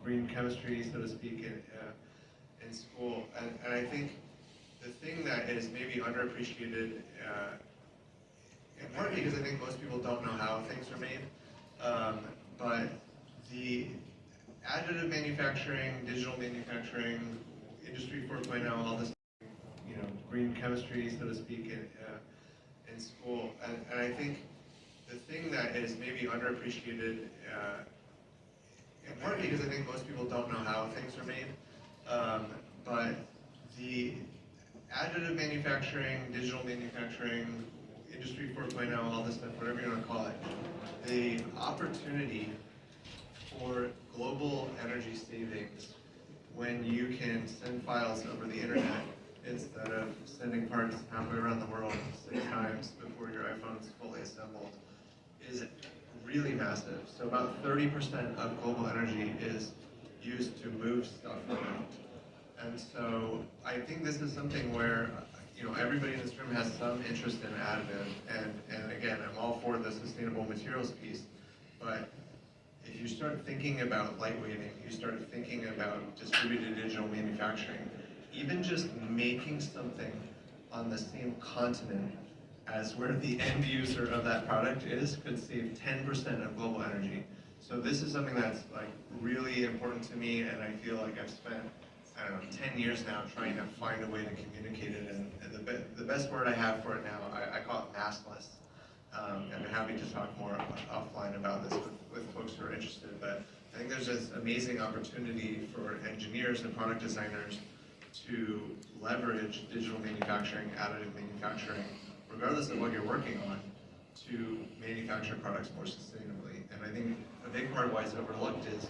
green chemistry, so to speak, in school. And I think the thing that is maybe underappreciated, in part because I think most people don't know how things are made, but the additive manufacturing, digital manufacturing, Industry 4.0, all this, green chemistry, so to speak, in school. And I think the thing that is maybe underappreciated, in part because I think most people don't know how things are made, but the additive manufacturing, digital manufacturing, Industry 4.0, all this stuff, whatever you want to call it, the opportunity for global energy savings when you can send files over the internet instead of sending parts halfway around the world 6 times before your iPhone's fully assembled is really massive. So about 30% of global energy is used to move stuff around. And so I think this is something where everybody in this room has some interest in additive, and again, I'm all for the sustainable materials piece, but if you start thinking about lightweighting, you start thinking about distributed digital manufacturing, even just making something on the same continent as where the end user of that product is could save 10% of global energy. So this is something that's really important to me, and I feel like I've spent, 10 years now trying to find a way to communicate it, and the best word I have for it now, I call it maskless. And I'm happy to talk more offline about this with folks who are interested, but I think there's this amazing opportunity for engineers and product designers to leverage digital manufacturing, additive manufacturing, regardless of what you're working on, to manufacture products more sustainably. And I think a big part of why it's overlooked is